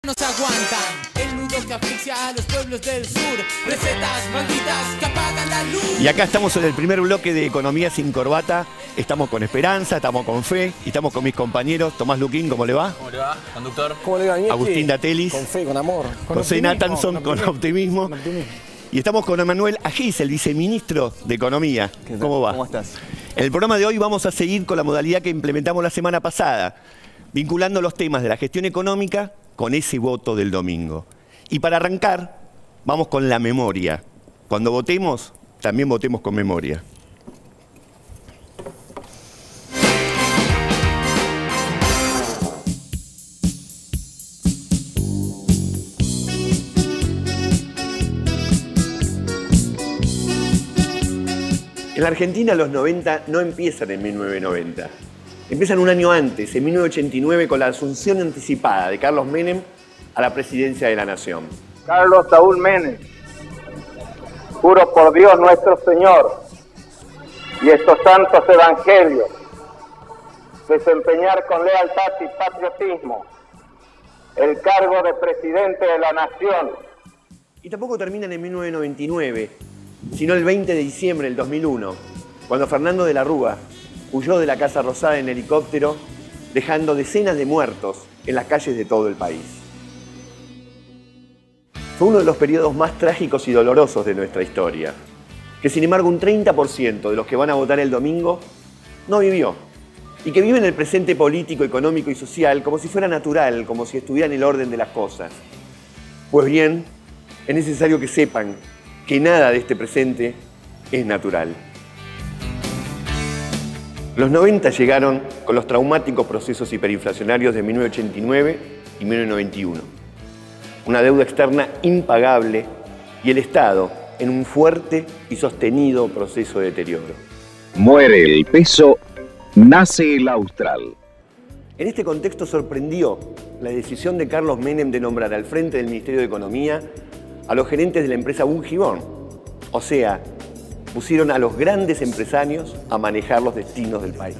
no se aguantan. El nudo que asfixia a los pueblos del sur. Recetas malditas que apagan la luz. Y acá estamos en el primer bloque de Economía sin Corbata. Estamos con esperanza, estamos con fe y estamos con mis compañeros. Tomás Luquín, ¿cómo le va? ¿Cómo le va, conductor? ¿Cómo le va, Iñaki? Agustín Datelis. Con fe, con amor. José Natanson, con optimismo. Y estamos con Emanuel Agis, el viceministro de Economía. ¿Cómo va? ¿Cómo estás? En el programa de hoy vamos a seguir con la modalidad que implementamos la semana pasada, vinculando los temas de la gestión económica con ese voto del domingo. Y para arrancar, vamos con la memoria. Cuando votemos, también votemos con memoria. En la Argentina los 90 no empiezan en 1990. Empiezan un año antes, en 1989, con la asunción anticipada de Carlos Menem a la presidencia de la Nación. Carlos Saúl Menem, juro por Dios nuestro Señor y estos santos evangelios, desempeñar con lealtad y patriotismo el cargo de presidente de la Nación. Y tampoco terminan en 1999, sino el 20 de diciembre del 2001, cuando Fernando de la Rúa huyó de la Casa Rosada en helicóptero, dejando decenas de muertos en las calles de todo el país. Fue uno de los periodos más trágicos y dolorosos de nuestra historia, que sin embargo un 30% de los que van a votar el domingo no vivió, y que viven el presente político, económico y social como si fuera natural, como si estuviera en el orden de las cosas. Pues bien, es necesario que sepan que nada de este presente es natural. Los 90 llegaron con los traumáticos procesos hiperinflacionarios de 1989 y 1991. Una deuda externa impagable y el Estado en un fuerte y sostenido proceso de deterioro. Muere el peso, nace el austral. En este contexto sorprendió la decisión de Carlos Menem de nombrar al frente del Ministerio de Economía a los gerentes de la empresa Bunge. O sea, pusieron a los grandes empresarios a manejar los destinos del país.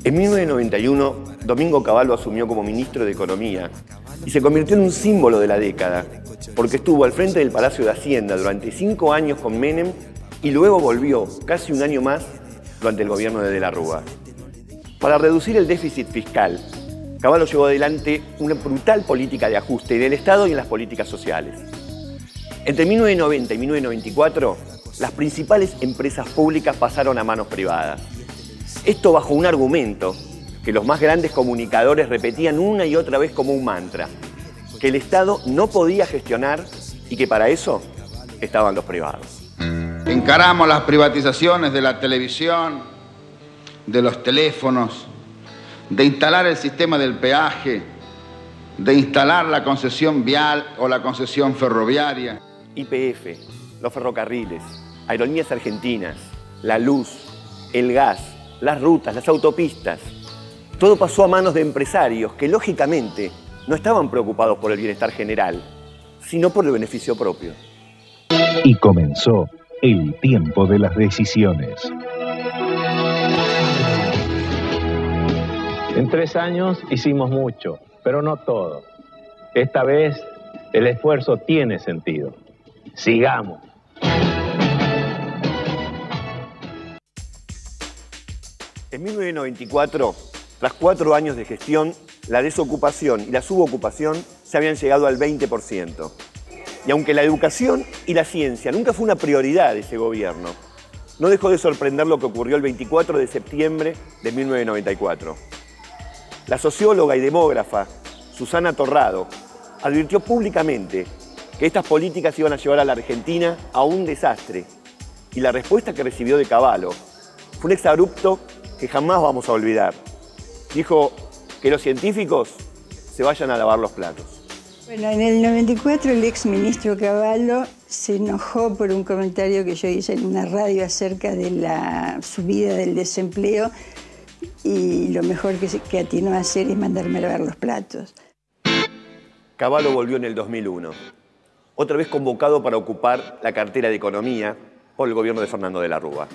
En 1991, Domingo Cavallo asumió como ministro de Economía y se convirtió en un símbolo de la década, porque estuvo al frente del Palacio de Hacienda durante 5 años con Menem y luego volvió casi un año más durante el gobierno de la Rúa. Para reducir el déficit fiscal, Cavallo llevó adelante una brutal política de ajuste en el Estado y en las políticas sociales. Entre 1990 y 1994, las principales empresas públicas pasaron a manos privadas. Esto bajo un argumento que los más grandes comunicadores repetían una y otra vez como un mantra, que el Estado no podía gestionar y que para eso estaban los privados. Encaramos las privatizaciones de la televisión, de los teléfonos, de instalar el sistema del peaje, de instalar la concesión vial o la concesión ferroviaria. YPF, los ferrocarriles, Aerolíneas Argentinas, la luz, el gas, las rutas, las autopistas. Todo pasó a manos de empresarios que, lógicamente, no estaban preocupados por el bienestar general, sino por el beneficio propio. Y comenzó el tiempo de las decisiones. En 3 años hicimos mucho, pero no todo. Esta vez el esfuerzo tiene sentido. Sigamos. En 1994, tras 4 años de gestión, la desocupación y la subocupación se habían llegado al 20%. Y aunque la educación y la ciencia nunca fue una prioridad de ese gobierno, no dejó de sorprender lo que ocurrió el 24 de septiembre de 1994. La socióloga y demógrafa Susana Torrado advirtió públicamente que estas políticas iban a llevar a la Argentina a un desastre. Y la respuesta que recibió de Cavallo fue un exabrupto que jamás vamos a olvidar. Dijo que los científicos se vayan a lavar los platos. Bueno, en el 94 el ex ministro Cavallo se enojó por un comentario que yo hice en una radio acerca de la subida del desempleo y lo mejor que atinó a hacer es mandarme a lavar los platos. Cavallo volvió en el 2001, otra vez convocado para ocupar la cartera de Economía por el gobierno de Fernando de la Rúa.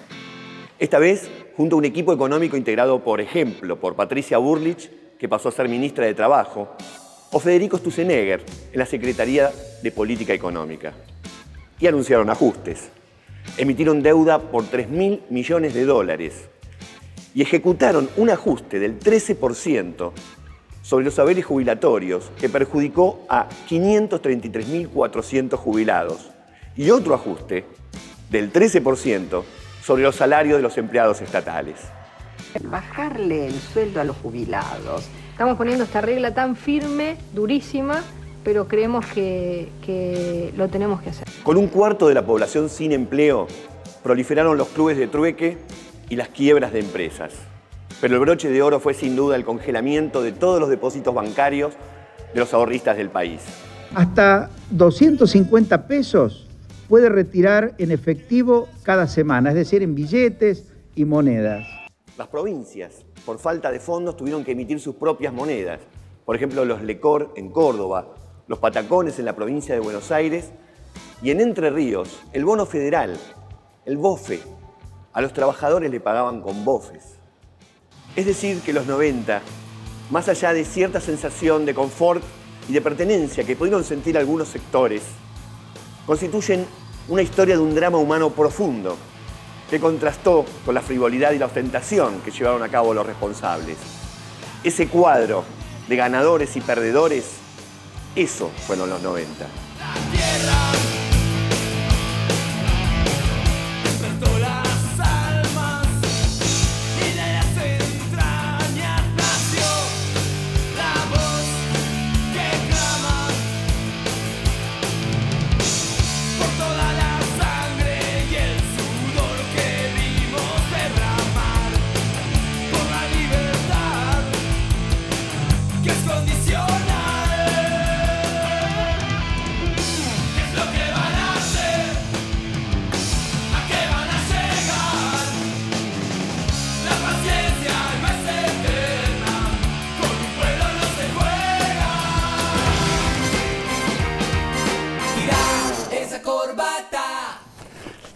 Esta vez, junto a un equipo económico integrado, por ejemplo, por Patricia Bullrich, que pasó a ser ministra de Trabajo, o Federico Sturzenegger en la Secretaría de Política Económica. Y anunciaron ajustes. Emitieron deuda por 3.000 millones de dólares y ejecutaron un ajuste del 13% sobre los saberes jubilatorios que perjudicó a 533.400 jubilados y otro ajuste del 13% sobre los salarios de los empleados estatales. Bajarle el sueldo a los jubilados. Estamos poniendo esta regla tan firme, durísima, pero creemos que lo tenemos que hacer. Con un cuarto de la población sin empleo, proliferaron los clubes de trueque y las quiebras de empresas. Pero el broche de oro fue sin duda el congelamiento de todos los depósitos bancarios de los ahorristas del país. Hasta 250 pesos puede retirar en efectivo cada semana, es decir, en billetes y monedas. Las provincias, por falta de fondos, tuvieron que emitir sus propias monedas. Por ejemplo, los Lecor en Córdoba, los Patacones en la provincia de Buenos Aires y en Entre Ríos, el bono federal, el BOFE. A los trabajadores le pagaban con bofes. Es decir, que los 90, más allá de cierta sensación de confort y de pertenencia que pudieron sentir algunos sectores, constituyen una historia de un drama humano profundo que contrastó con la frivolidad y la ostentación que llevaron a cabo los responsables. Ese cuadro de ganadores y perdedores, eso fueron los 90.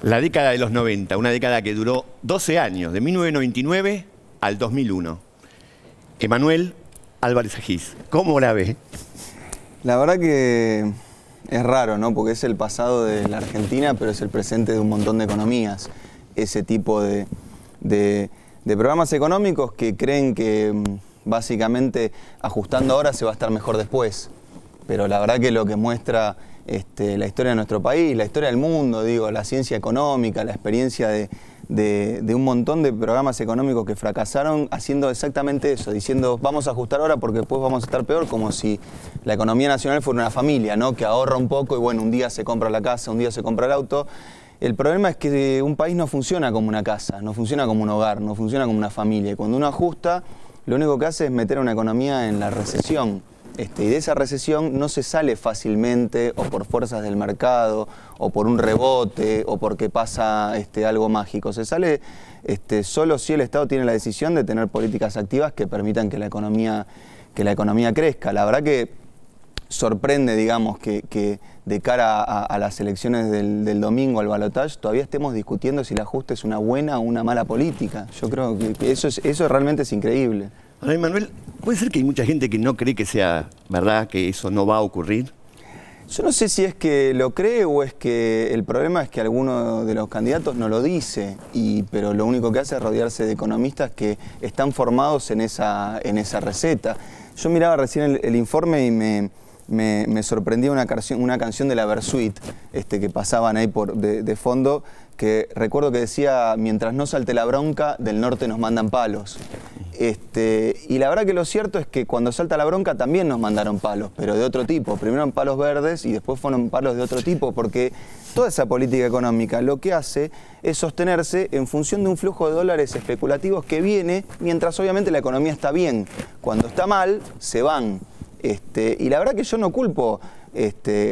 La década de los 90, una década que duró 12 años, de 1999 al 2001. Emanuel Álvarez Agis, ¿cómo la ve? La verdad que es raro, ¿no? Porque es el pasado de la Argentina, pero es el presente de un montón de economías. Ese tipo de programas económicos que creen que básicamente ajustando ahora se va a estar mejor después. Pero la verdad que lo que muestra la historia de nuestro país, la historia del mundo, digo, la ciencia económica, la experiencia de un montón de programas económicos que fracasaron haciendo exactamente eso, diciendo vamos a ajustar ahora porque después vamos a estar peor, como si la economía nacional fuera una familia, ¿no? Que ahorra un poco y bueno, un día se compra la casa, un día se compra el auto. El problema es que un país no funciona como una casa, no funciona como un hogar, no funciona como una familia. Y cuando uno ajusta, lo único que hace es meter a una economía en la recesión. Y de esa recesión no se sale fácilmente o por fuerzas del mercado o por un rebote o porque pasa algo mágico. Se sale solo si el Estado tiene la decisión de tener políticas activas que permitan que la economía crezca. La verdad que sorprende, digamos, que de cara a las elecciones del domingo, al balotaje, todavía estemos discutiendo si el ajuste es una buena o una mala política. Yo creo que eso realmente es increíble. Ahora, Manuel, ¿puede ser que hay mucha gente que no cree que sea verdad, que eso no va a ocurrir? Yo no sé si es que lo cree o es que el problema es que alguno de los candidatos no lo dice, pero lo único que hace es rodearse de economistas que están formados en esa receta. Yo miraba recién el informe y me sorprendía una canción de la Versuit que pasaban ahí de fondo, que recuerdo que decía, mientras no salte la bronca, del norte nos mandan palos. Y la verdad que lo cierto es que cuando salta la bronca también nos mandaron palos, pero de otro tipo. Primero eran palos verdes y después fueron palos de otro tipo, porque toda esa política económica lo que hace es sostenerse en función de un flujo de dólares especulativos que viene mientras obviamente la economía está bien. Cuando está mal, se van. Y la verdad que yo no culpo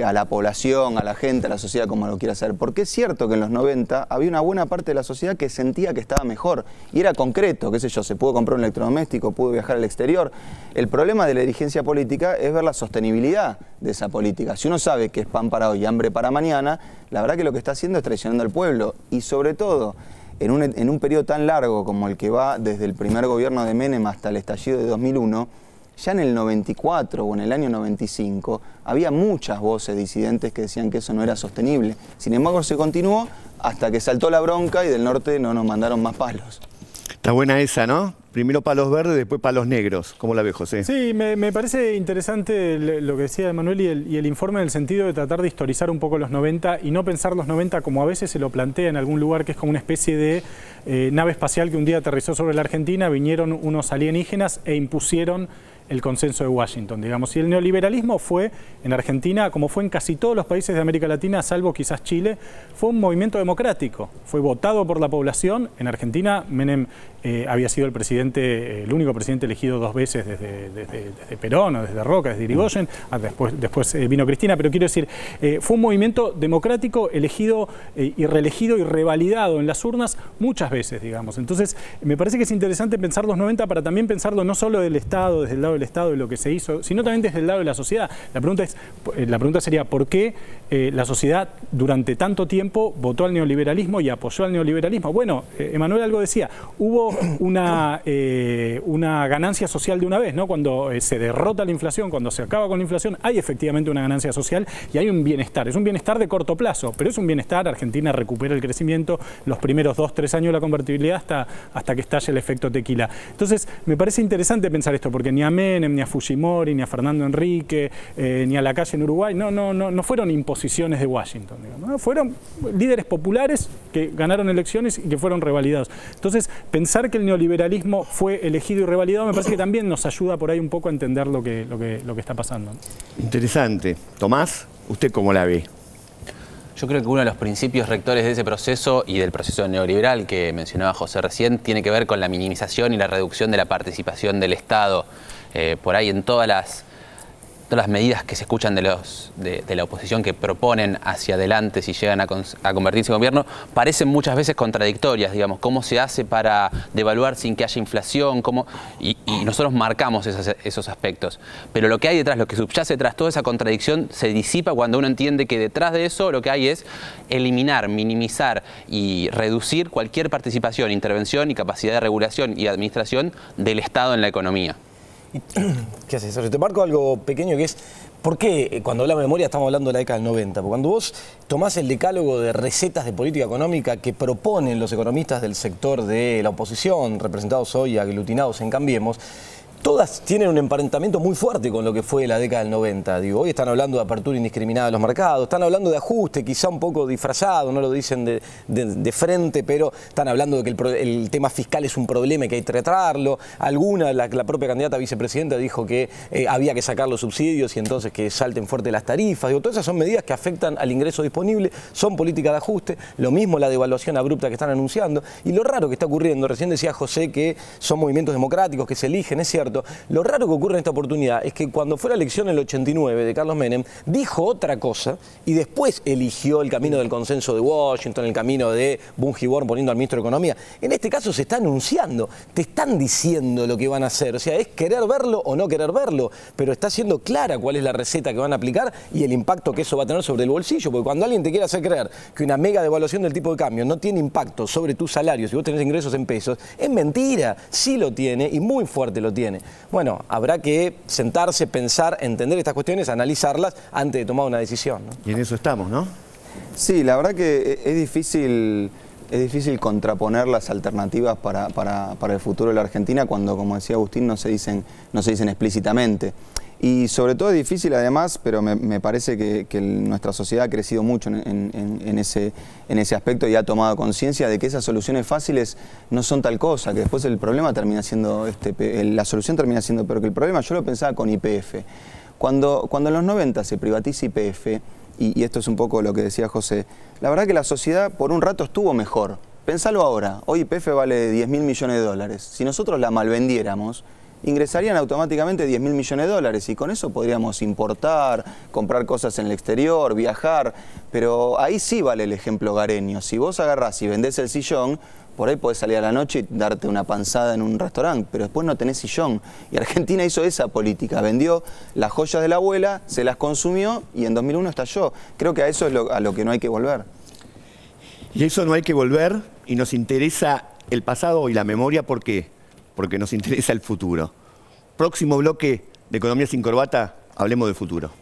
a la población, a la gente, a la sociedad, como lo quiera hacer, porque es cierto que en los 90 había una buena parte de la sociedad que sentía que estaba mejor y era concreto, qué sé yo, se pudo comprar un electrodoméstico, pudo viajar al exterior. El problema de la dirigencia política es ver la sostenibilidad de esa política. Si uno sabe que es pan para hoy y hambre para mañana, la verdad que lo que está haciendo es traicionando al pueblo y sobre todo en un periodo tan largo como el que va desde el primer gobierno de Menem hasta el estallido de 2001, Ya en el 94 o en el año 95 había muchas voces disidentes que decían que eso no era sostenible. Sin embargo, se continuó hasta que saltó la bronca y del norte no nos mandaron más palos. Está buena esa, ¿no? Primero palos verdes, después palos negros. ¿Cómo la ves, José? Sí, me parece interesante lo que decía Emanuel y el informe en el sentido de tratar de historizar un poco los 90 y no pensar los 90 como a veces se lo plantea en algún lugar, que es como una especie de nave espacial que un día aterrizó sobre la Argentina, vinieron unos alienígenas e impusieron el consenso de Washington, digamos. Y el neoliberalismo fue, en Argentina, como fue en casi todos los países de América Latina, salvo quizás Chile, fue un movimiento democrático. Fue votado por la población. En Argentina, Menem había sido el presidente, el único presidente elegido 2 veces desde Perón, o desde Roca, desde Irigoyen. Después vino Cristina, pero quiero decir, fue un movimiento democrático elegido y reelegido y revalidado en las urnas muchas veces, digamos. Entonces, me parece que es interesante pensar los 90 para también pensarlo no solo del Estado, desde el lado del Estado y lo que se hizo, sino también desde el lado de la sociedad. La pregunta sería, ¿por qué la sociedad durante tanto tiempo votó al neoliberalismo y apoyó al neoliberalismo? Bueno, Emanuel algo decía, hubo una ganancia social de una vez, ¿no? Cuando se derrota la inflación, cuando se acaba con la inflación, hay efectivamente una ganancia social y hay un bienestar. Es un bienestar de corto plazo, pero es un bienestar. Argentina recupera el crecimiento los primeros 2-3 años de la convertibilidad hasta que estalle el efecto tequila. Entonces, me parece interesante pensar esto, porque ni a Menem, ni a Fujimori, ni a Fernando Enrique, ni a Lacalle en Uruguay, no fueron imposiciones de Washington, digamos, ¿no? Fueron líderes populares que ganaron elecciones y que fueron revalidados. Entonces, pensar que el neoliberalismo fue elegido y revalidado me parece que también nos ayuda por ahí un poco a entender lo que está pasando. Interesante. Tomás, ¿usted cómo la ve? Yo creo que uno de los principios rectores de ese proceso y del proceso neoliberal que mencionaba José recién tiene que ver con la minimización y la reducción de la participación del Estado. Por ahí en todas las medidas que se escuchan de la oposición que proponen hacia adelante si llegan a convertirse en gobierno, parecen muchas veces contradictorias, digamos, cómo se hace para devaluar sin que haya inflación, y nosotros marcamos esos aspectos. Pero lo que hay detrás, lo que subyace detrás, toda esa contradicción se disipa cuando uno entiende que detrás de eso lo que hay es eliminar, minimizar y reducir cualquier participación, intervención y capacidad de regulación y administración del Estado en la economía. ¿Qué haces? Te marco algo pequeño que es, ¿por qué cuando hablamos de memoria estamos hablando de la década del 90? Porque cuando vos tomás el decálogo de recetas de política económica que proponen los economistas del sector de la oposición, representados hoy, aglutinados en Cambiemos, todas tienen un emparentamiento muy fuerte con lo que fue la década del 90. Digo, hoy están hablando de apertura indiscriminada de los mercados, están hablando de ajuste, quizá un poco disfrazado, no lo dicen de frente, pero están hablando de que el tema fiscal es un problema y que hay que tratarlo. La propia candidata a vicepresidenta dijo que había que sacar los subsidios y entonces que salten fuerte las tarifas. Digo, todas esas son medidas que afectan al ingreso disponible, son políticas de ajuste, lo mismo la devaluación abrupta que están anunciando. Y lo raro que está ocurriendo, recién decía José que son movimientos democráticos que se eligen, es cierto. Lo raro que ocurre en esta oportunidad es que cuando fue la elección en el 89 de Carlos Menem, dijo otra cosa y después eligió el camino del consenso de Washington, el camino de Bungiborn poniendo al ministro de Economía. En este caso se está anunciando, te están diciendo lo que van a hacer. O sea, es querer verlo o no querer verlo, pero está siendo clara cuál es la receta que van a aplicar y el impacto que eso va a tener sobre el bolsillo. Porque cuando alguien te quiere hacer creer que una mega devaluación del tipo de cambio no tiene impacto sobre tus salarios si vos tenés ingresos en pesos, es mentira. Sí lo tiene y muy fuerte lo tiene. Bueno, habrá que sentarse, pensar, entender estas cuestiones, analizarlas antes de tomar una decisión, ¿no? Y en eso estamos, ¿no? Sí, la verdad que es difícil contraponer las alternativas para el futuro de la Argentina cuando, como decía Agustín, no se dicen explícitamente. Y sobre todo es difícil además, pero me parece que nuestra sociedad ha crecido mucho en ese aspecto y ha tomado conciencia de que esas soluciones fáciles no son tal cosa, que después el problema termina siendo, la solución termina siendo peor que el problema. Yo lo pensaba con YPF. Cuando en los 90 se privatiza YPF, y esto es un poco lo que decía José, la verdad que la sociedad por un rato estuvo mejor. Pensalo ahora, hoy YPF vale 10.000 millones de dólares. Si nosotros la malvendiéramos, ingresarían automáticamente 10.000 millones de dólares y con eso podríamos importar, comprar cosas en el exterior, viajar, pero ahí sí vale el ejemplo gareño. Si vos agarrás y vendés el sillón, por ahí podés salir a la noche y darte una panzada en un restaurante, pero después no tenés sillón. Y Argentina hizo esa política, vendió las joyas de la abuela, se las consumió y en 2001 estalló. Creo que a eso es a lo que no hay que volver. Y a eso no hay que volver y nos interesa el pasado y la memoria, ¿por qué? Porque nos interesa el futuro. próximo bloque de Economía sin Corbata hablemos de futuro.